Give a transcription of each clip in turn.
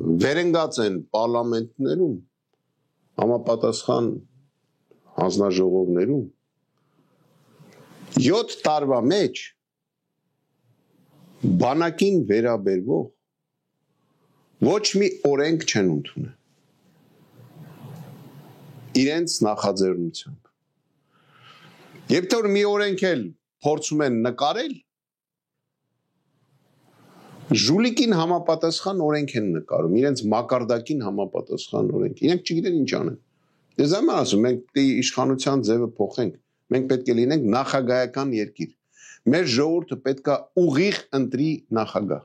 վերենգած են պարլամենտներում, համապատասխան հանձնաժողովներում 7 տարվա մեջ բանակին վերաբերվող ոչ մի օրենք չեն ընդունել իրենց նախաձեռնությամբ։ Երբ որ մի օրենք էլ փորձում են նկարել, ժուլիկին համապատասխան օրենք են նկարում, իրենց մակարդակին համապատասխան օրենք։ Իրենք չգիտեն ինչ անեն։ Դες եմ ասում, մենք իշխանության ձևը փոխենք, մենք պետք է լինենք նախագահական երկիր։ Մեր ժողովուրդը պետք է ուղիղ ընտրի նախագահ։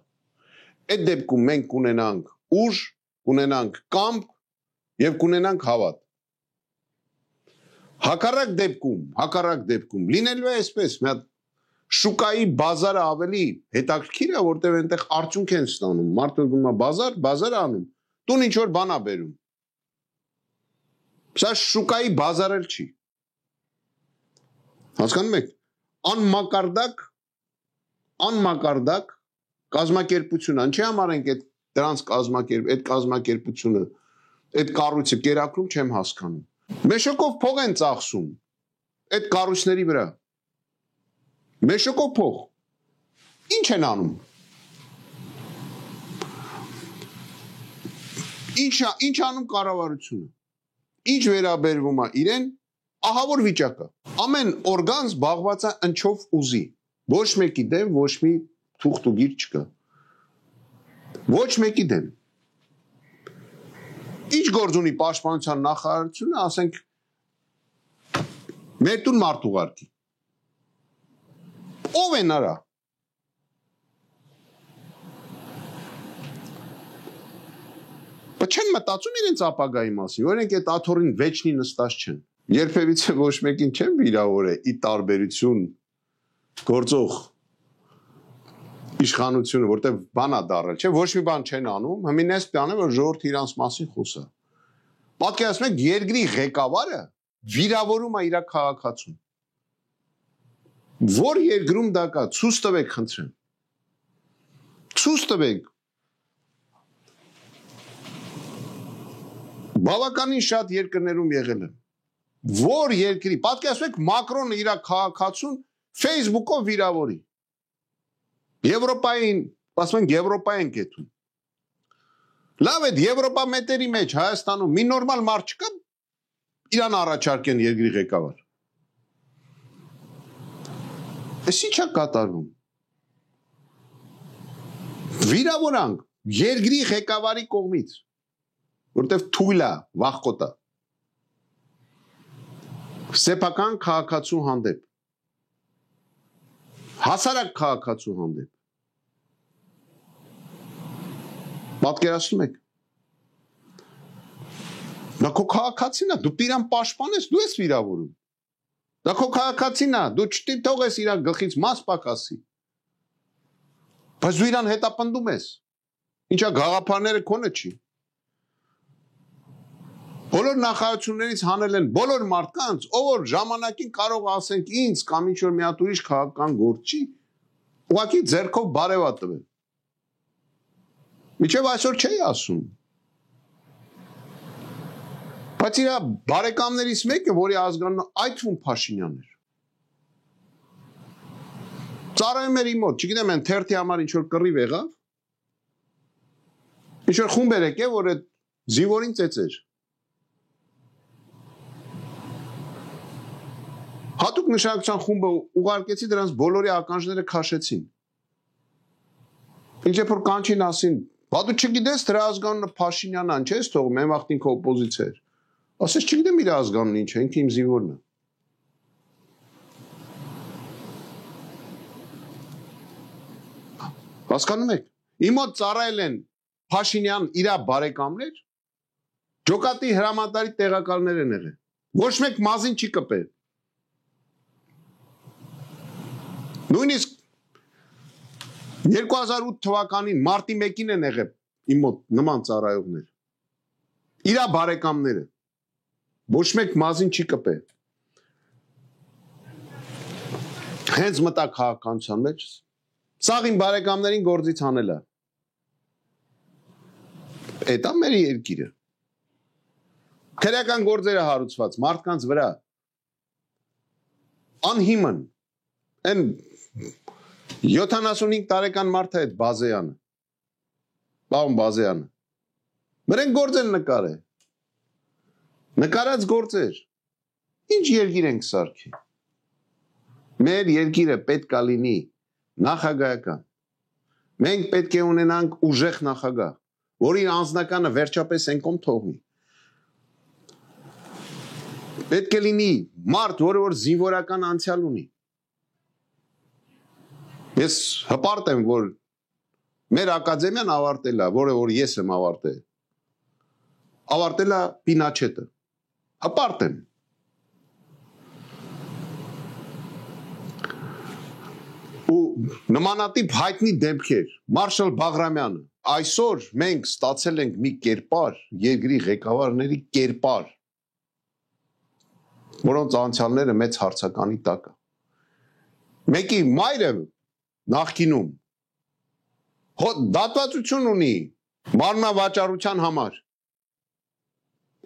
Այդ դեպքում մենք կունենանք ուժ, կունենանք կամք եւ կունենանք հավատ։ Հակառակ դեպքում լինելու է այսպես, մի հատ շուկայի բազարը ավելի հետաքրքիր է, որտեղ այնտեղ արդյունք են ստանում, մարդը գնում է բազար անում, տուն ինչ որ բան է բերում։ Սա շուկայի բազար էլ չի։ Հասկանում եք, անմակարդակ կազմակերպությունը, ինչի համար ենք այդ կազմակերպությունը, այդ կառույցը կերակրում չեմ հասկանում։ Մեշոկով փող են ծախսում այդ կառույցների վրա։ Մեշոկով փող։ Ինչ են անում։ Ինչ անում կառավարությունը։ Ինչ վերաբերվում է իրեն, ահավոր վիճակը։ Ամեն օրգան զբաղված է ընչով ուզի։ Ոչ մեկի դեմ ոչ մի թուղթ ու գիր չկա։ Ոչ մեկի դեմ։ Ինչ գործ ունի պաշտպանության նախարարությունը, ասենք մեր տուն մարդ ուղարկի։ Ով են արա։ Բայց չեն մտածում իրենց ապագայի մասին, օրինակ այդ աթոռին վեճնի նստած չեն։ Երբևիցե ոչ մեկին չեն վիրավորել ի տարբերություն գործող իշխանությունը, որտեղ բան է դարել, չէ, ոչ մի բան չեն անում, հմինես պյանը, որ ժողովուրդը իրանց մասին խոսա։ Պատկերացնում եք, երկրի ղեկավարը վիրավորում է իր քաղաքացուն։ Որ երկրում դա կա, ցույց տվեք, խնդրեմ։ Ցույց տվեք։ Բավականին շատ երկրներում եղել են։ Որ երկրի, պատկերացնում եք, Մակրոնը իր քաղաքացուն Facebook-ով վիրավորի։ Եվրոպային, ասում են Եվրոպա են կետում։ Լավ է, Եվրոպա մետերի մեջ Հայաստանում մի նորմալ մարդ չկա, իրան առաջարկեն երկրի ղեկավար։ Էս ի՞նչ է կատարվում։ Վիրավորանք երկրի ղեկավարի կողմից, որտեվ թույլ է, վախկոտ է։ Սեփական քաղաքացու հանդեպ։ Հասարակ քաղաքացու հանդեպ։ Պատկերացնում եք։ Դա քո քաղաքացին է, դու իրան պաշտպանես, դու ես վիրավորում։ Դա քո քաղաքացին է, դու չթողես իր գլխից մաս պակասի։ Բայց դու իրան հետապնդում ես։ Ինչա գաղափարները քոնը չի։ Բոլոր նախարարություններից հանել են բոլոր մարդկանց, ով որ ժամանակին կարող ասենք ինձ կամ ինչ որ մի հատ ուրիշ քաղաքական գործ չի, ուղղակի ձեռքով բարևա տվել։ Միջև այսօր չէի ասում։ Բայց իր բարեկամներից մեկը, որի ազգանունը այդ թվում Փաշինյանն էր։ Ծառայում էր իմ մոտ, չգիտեմ, այն թերթի համար ինչ որ կռիվ եղավ։ Ինչ որ խումբ էր եկել, որ այդ զինվորին ծեծեր։ Հատուկ նշանակության խումբը ուղարկեցի, դրանց բոլորի ականջները քաշեցին։ Ինչ որ կանչին ասին, բա դու չգիտես դրա ազգանունը Փաշինյանն է, չես թողում, այն վաղտին քո օպոզիցիա էր։ Ասես չգիտեմ իր ազգանունը ինչ է, ինքը իմ զինվորն է։ Հասկանում եք։ Իմ մոտ ծառայել են Փաշինյան իր բարեկամներ, ջոկատի հրամանատարի տեղակալներ են եղել։ Ոչ մեկ մազին չի կպել։ Նույնիսկ 2008 թվականին մարտի 1-ին են եղել իմ մոտ նման ծառայողներ։ Իրա բարեկամները ոչ մեկ մազին չի կպել։ Հենց մտա քաղաքականության մեջ, սաղ իմ բարեկամներին գործից հանելա։ Էդ է մեր երկիրը։ Քրեական գործերը հարուցված մարդկանց վրա անհիմն են 75 տարեկան մարդը այդ Բազեյանը, պարոն Բազեյանը, մրեն գործ են նկարել, նկարած գործեր, ինչ երկիր ենք սարքի, մեր երկիրը պետք է լինի նախագահական, մենք պետք է ունենանք ուժեղ նախագահ, որի անձնականը վերջապես են կողմ թողնի, պետք է լինի մարդ, որը որ զինվորական անցյալ ունի, ես հպարտ եմ, որ մեր ակադեմիան ավարտել է, որը որ ես եմ ավարտել, ավարտել է Պինաչետը, հպարտ եմ, ու նմանատիպ հայտնի դեպքեր, Մարշալ Բաղրամյանը, այսօր մենք ստացել ենք մի կերպար, երկրի ղեկավարների կերպար, որոնց անցյալները մեծ հարցականի տակ է, մեկի մայրը նախկինում դատվածություն ունի մարմնավաճառության համար,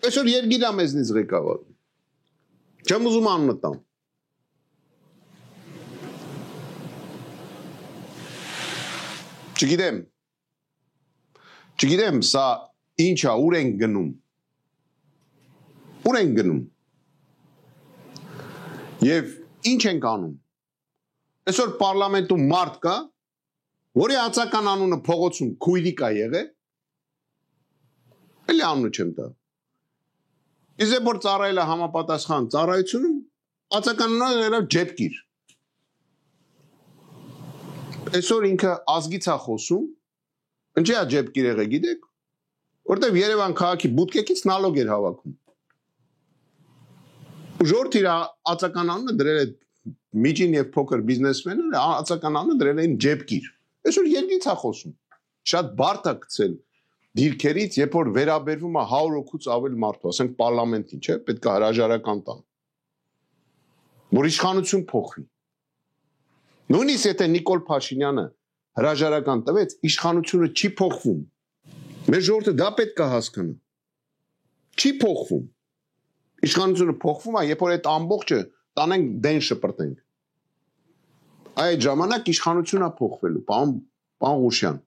այսօր երկիր է մեզնից ղեկավար, չեմ ուզում անունը տամ, չգիտեմ սա ինչ է, ուր ենք գնում, և ինչ ենք անում, այսօր պարլամենտում մարդ կա, որի ածական անունը փողոցում քույրիկ է եղել, էլի անունը չեմ տա, իսկ որ ծառայել է համապատասխան ծառայությունում, ածական անունը եղավ Ջեպկիր, այսօր ինքը ազգից է խոսում, ինչի է Ջեպկիր եղել գիտեք, որտև Երևան քաղաքի բուտկեքից նալոգ էր հավաքում, ժողովուրդ իր ածական անունը դրել է միջին և փոքր բիզնեսմենները ածական անունը դրել էին Ջեպկիր, այսօր երկրից է խոսում, շատ բարդ է գցել դիրքերից, երբ որ վերաբերվում է 100 հոգուց ավել մարդու, ասենք պարլամենտին, չէ, պետք է հրաժարական տան, որ իշխանություն փոխվի, նույնիսկ եթե Նիկոլ Փաշինյանը հրաժարական տվեց, իշխանությունը չի փոխվում, մեր ժողովուրդը դա պետք է հասկանա, չի փոխվում, իշխանությունը փոխվում է, երբ որ այդ ամբողջը տանենք դեն շպրտենք, այդ ժամանակ իշխանությունը փոխվելու, պարոն Ղուշյան,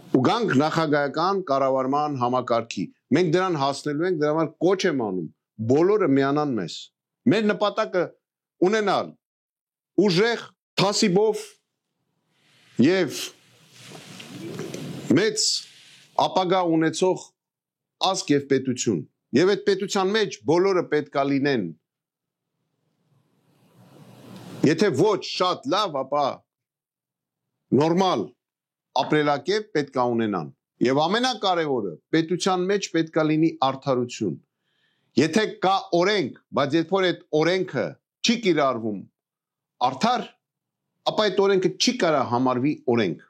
ու գանք նախագահական կառավարման համակարգի, մենք դրան հասնելու ենք, դրա համար կոչ եմ անում, բոլորը միանան մեզ, մեր նպատակը ունենալ ուժեղ, թասիբով և մեծ ապագա ունեցող ազգ և պետություն, և այդ պետության մեջ բոլորը պետք է լինեն, եթե ոչ շատ լավ, ապա նորմալ ապրելակերպ պետք է ունենան, և ամենակարևորը պետության մեջ պետք է լինի արդարություն, եթե կա օրենք, բայց երբ որ այդ օրենքը չի կիրառվում արդար, ապա այդ օրենքը չի կարա համարվի օրենք,